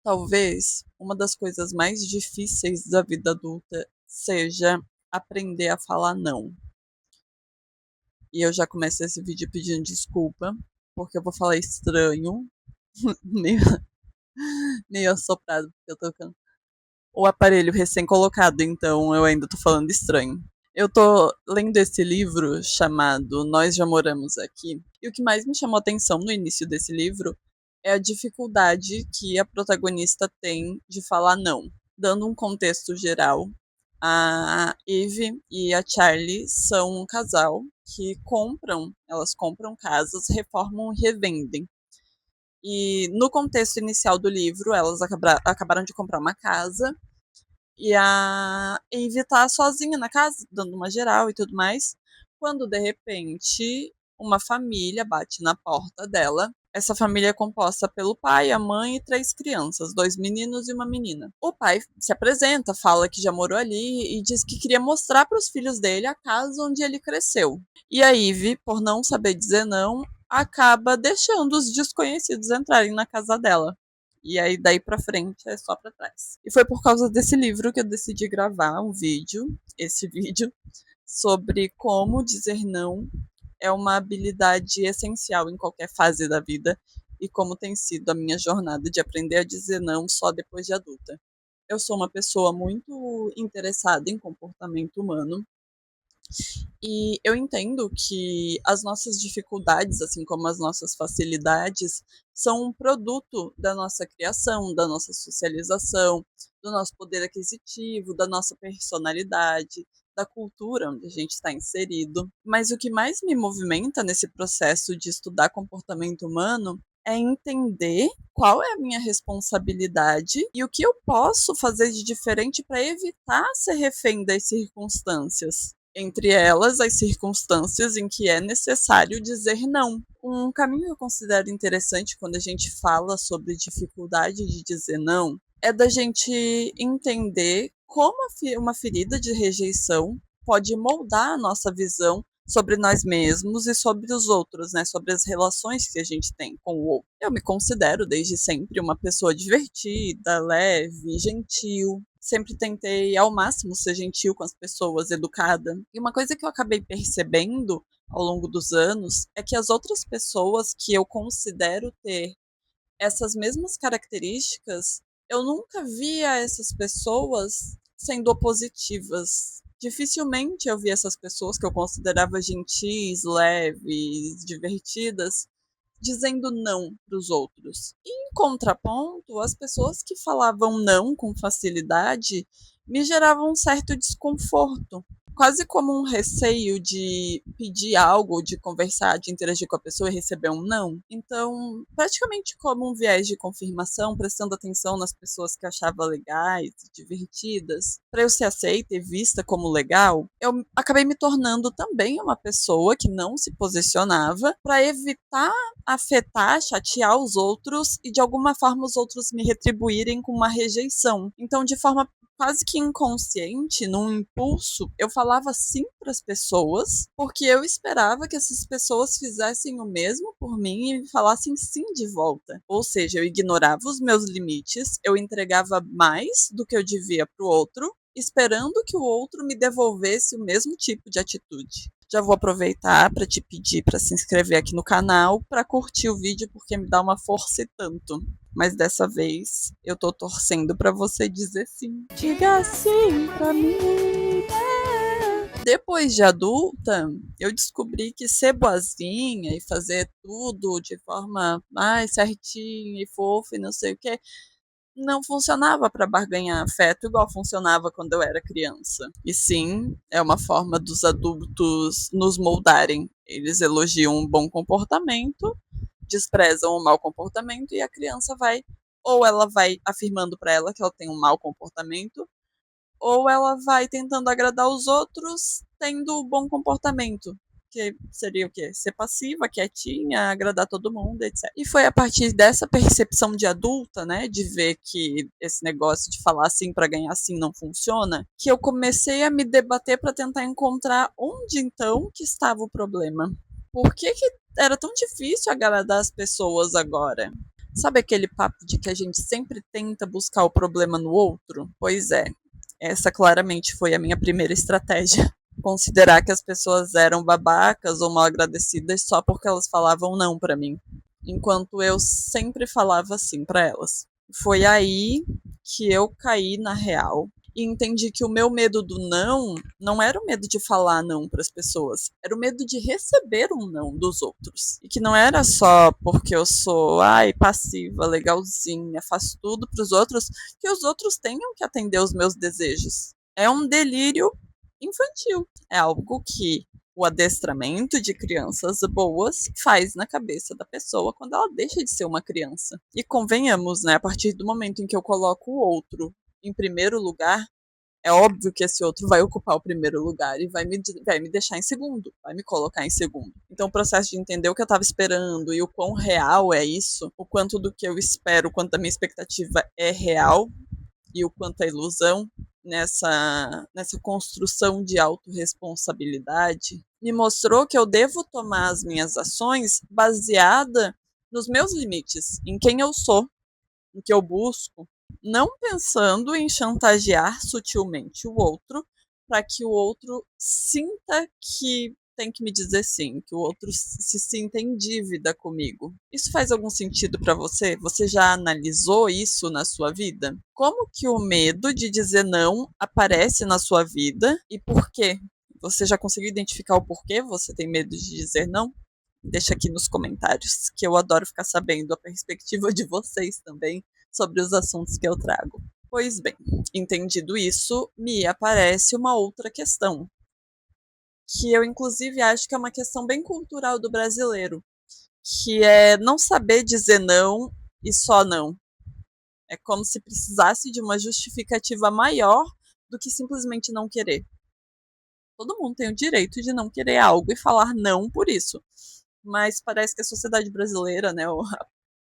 Talvez uma das coisas mais difíceis da vida adulta seja aprender a falar não. E eu já comecei esse vídeo pedindo desculpa, porque eu vou falar estranho, meio, meio assoprado, porque eu tô com o aparelho recém-colocado, então eu ainda tô falando estranho. Eu tô lendo esse livro chamado Nós Já Moramos Aqui, e o que mais me chamou a atenção no início desse livro é a dificuldade que a protagonista tem de falar não. Dando um contexto geral, a Eve e a Charlie são um casal que elas compram casas, reformam e revendem. E no contexto inicial do livro, elas acabaram de comprar uma casa e a Eve tá sozinha na casa, dando uma geral e tudo mais, quando de repente uma família bate na porta dela. Essa família é composta pelo pai, a mãe e 3 crianças, 2 meninos e uma menina. O pai se apresenta, fala que já morou ali e diz que queria mostrar para os filhos dele a casa onde ele cresceu. E a Eve, por não saber dizer não, acaba deixando os desconhecidos entrarem na casa dela. E aí daí pra frente é só pra trás. E foi por causa desse livro que eu decidi gravar esse vídeo, sobre como dizer não é uma habilidade essencial em qualquer fase da vida e como tem sido a minha jornada de aprender a dizer não só depois de adulta. Eu sou uma pessoa muito interessada em comportamento humano e eu entendo que as nossas dificuldades, assim como as nossas facilidades, são um produto da nossa criação, da nossa socialização, do nosso poder aquisitivo, da nossa personalidade, da cultura onde a gente está inserido. Mas o que mais me movimenta nesse processo de estudar comportamento humano é entender qual é a minha responsabilidade e o que eu posso fazer de diferente para evitar ser refém das circunstâncias. Entre elas, as circunstâncias em que é necessário dizer não. Um caminho que eu considero interessante quando a gente fala sobre dificuldade de dizer não é da gente entender como uma ferida de rejeição pode moldar a nossa visão sobre nós mesmos e sobre os outros, né? Sobre as relações que a gente tem com o outro. Eu me considero desde sempre uma pessoa divertida, leve, gentil. Sempre tentei ao máximo ser gentil com as pessoas, educada. E uma coisa que eu acabei percebendo ao longo dos anos é que as outras pessoas que eu considero ter essas mesmas características, eu nunca via essas pessoas sendo opositivas. Dificilmente eu via essas pessoas que eu considerava gentis, leves, divertidas, dizendo não para os outros. E, em contraponto, as pessoas que falavam não com facilidade me geravam um certo desconforto, quase como um receio de pedir algo, de conversar, de interagir com a pessoa e receber um não. Então, praticamente como um viés de confirmação, prestando atenção nas pessoas que eu achava legais, divertidas, para eu ser aceita e vista como legal, eu acabei me tornando também uma pessoa que não se posicionava para evitar afetar, chatear os outros e de alguma forma os outros me retribuírem com uma rejeição. Então, de forma quase que inconsciente, num impulso, eu falava sim para as pessoas, porque eu esperava que essas pessoas fizessem o mesmo por mim e falassem sim de volta. Ou seja, eu ignorava os meus limites, eu entregava mais do que eu devia para o outro, esperando que o outro me devolvesse o mesmo tipo de atitude. Já vou aproveitar para te pedir para se inscrever aqui no canal, para curtir o vídeo, porque me dá uma força e tanto. Mas dessa vez eu tô torcendo para você dizer sim. Diga sim pra mim. Depois de adulta, eu descobri que ser boazinha e fazer tudo de forma mais certinha e fofa e não sei o que, não funcionava para barganhar afeto igual funcionava quando eu era criança. E sim, é uma forma dos adultos nos moldarem. Eles elogiam um bom comportamento, desprezam o mau comportamento e a criança vai, ou ela vai afirmando para ela que ela tem um mau comportamento, ou ela vai tentando agradar os outros tendo o bom comportamento, que seria o quê? Ser passiva, quietinha, agradar todo mundo, etc. E foi a partir dessa percepção de adulta, né, de ver que esse negócio de falar assim para ganhar assim não funciona, que eu comecei a me debater para tentar encontrar onde então que estava o problema. Por que era tão difícil agradar as pessoas agora? Sabe aquele papo de que a gente sempre tenta buscar o problema no outro? Pois é, essa claramente foi a minha primeira estratégia. Considerar que as pessoas eram babacas ou mal agradecidas só porque elas falavam não pra mim, enquanto eu sempre falava sim pra elas. Foi aí que eu caí na real e entendi que o meu medo do não era o medo de falar não para as pessoas, era o medo de receber um não dos outros. E que não era só porque eu sou, passiva, legalzinha, faço tudo para os outros, que os outros tenham que atender os meus desejos. É um delírio infantil. É algo que o adestramento de crianças boas faz na cabeça da pessoa quando ela deixa de ser uma criança. E convenhamos, né, a partir do momento em que eu coloco o outro em primeiro lugar, é óbvio que esse outro vai ocupar o primeiro lugar e vai me deixar em segundo, vai me colocar em segundo. Então o processo de entender o que eu estava esperando e o quão real é isso, o quanto do que eu espero, o quanto da minha expectativa é real e o quanto é ilusão, nessa construção de autorresponsabilidade, me mostrou que eu devo tomar as minhas ações baseada nos meus limites, em quem eu sou, no que eu busco, não pensando em chantagear sutilmente o outro para que o outro sinta que tem que me dizer sim, que o outro se sinta em dívida comigo. Isso faz algum sentido para você? Você já analisou isso na sua vida? Como que o medo de dizer não aparece na sua vida e por quê? Você já conseguiu identificar o porquê você tem medo de dizer não? Deixa aqui nos comentários, que eu adoro ficar sabendo a perspectiva de vocês também sobre os assuntos que eu trago. Pois bem, entendido isso, me aparece uma outra questão, que eu inclusive acho que é uma questão bem cultural do brasileiro, que é não saber dizer não e só não. É como se precisasse de uma justificativa maior do que simplesmente não querer. Todo mundo tem o direito de não querer algo e falar não por isso. Mas parece que a sociedade brasileira, né,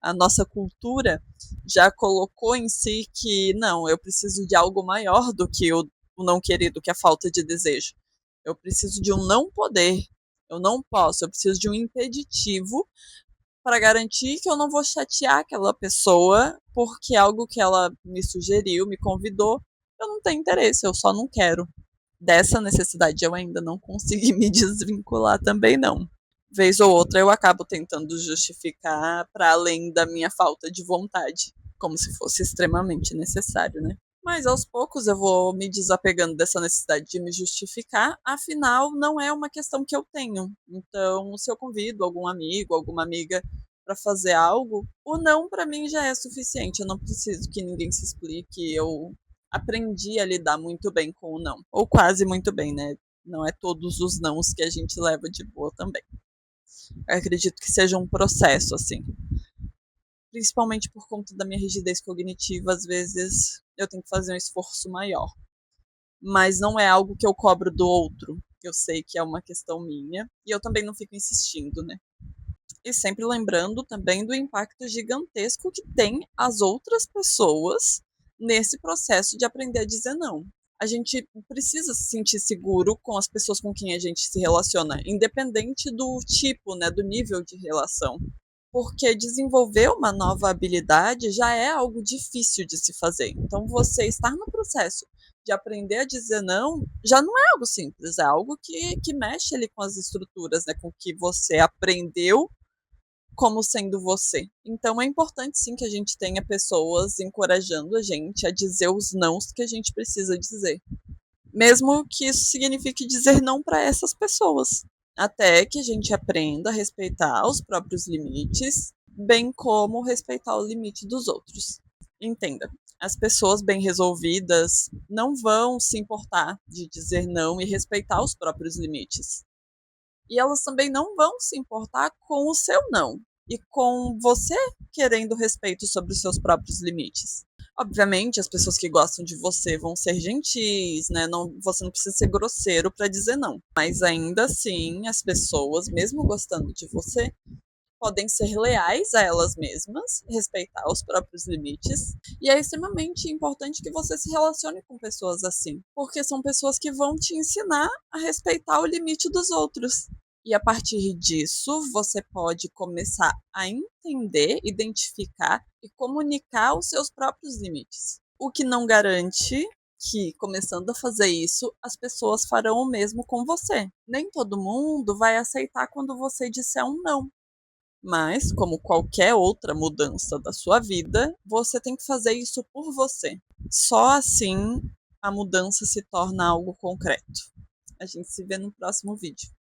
a nossa cultura já colocou em si que não, eu preciso de algo maior do que o não querer, do que a falta de desejo. Eu preciso de um não poder. Eu não posso, eu preciso de um impeditivo para garantir que eu não vou chatear aquela pessoa porque algo que ela me sugeriu, me convidou, eu não tenho interesse, eu só não quero. Dessa necessidade eu ainda não consegui me desvincular também não. Vez ou outra eu acabo tentando justificar para além da minha falta de vontade, como se fosse extremamente necessário, né? Mas aos poucos eu vou me desapegando dessa necessidade de me justificar, afinal não é uma questão que eu tenho. Então, se eu convido algum amigo, alguma amiga para fazer algo, o não para mim já é suficiente. Eu não preciso que ninguém se explique. Eu aprendi a lidar muito bem com o não, ou quase muito bem, né? Não é todos os nãos que a gente leva de boa também. Eu acredito que seja um processo, assim. Principalmente por conta da minha rigidez cognitiva, às vezes eu tenho que fazer um esforço maior. Mas não é algo que eu cobro do outro. Eu sei que é uma questão minha. E eu também não fico insistindo, né? E sempre lembrando também do impacto gigantesco que tem as outras pessoas nesse processo de aprender a dizer não. A gente precisa se sentir seguro com as pessoas com quem a gente se relaciona, independente do tipo, né, do nível de relação. Porque desenvolver uma nova habilidade já é algo difícil de se fazer. Então, você estar no processo de aprender a dizer não já não é algo simples, é algo que mexe ali com as estruturas, né, com o que você aprendeu como sendo você. Então, é importante sim que a gente tenha pessoas encorajando a gente a dizer os nãos que a gente precisa dizer. Mesmo que isso signifique dizer não para essas pessoas. Até que a gente aprenda a respeitar os próprios limites, bem como respeitar o limite dos outros. Entenda, as pessoas bem resolvidas não vão se importar de dizer não e respeitar os próprios limites. E elas também não vão se importar com o seu não e com você querendo respeito sobre os seus próprios limites. Obviamente, as pessoas que gostam de você vão ser gentis, né? Não, você não precisa ser grosseiro para dizer não. Mas ainda assim, as pessoas, mesmo gostando de você, podem ser leais a elas mesmas, respeitar os próprios limites. E é extremamente importante que você se relacione com pessoas assim, porque são pessoas que vão te ensinar a respeitar o limite dos outros. E a partir disso, você pode começar a entender, identificar e comunicar os seus próprios limites. O que não garante que, começando a fazer isso, as pessoas farão o mesmo com você. Nem todo mundo vai aceitar quando você disser um não. Mas, como qualquer outra mudança da sua vida, você tem que fazer isso por você. Só assim a mudança se torna algo concreto. A gente se vê no próximo vídeo.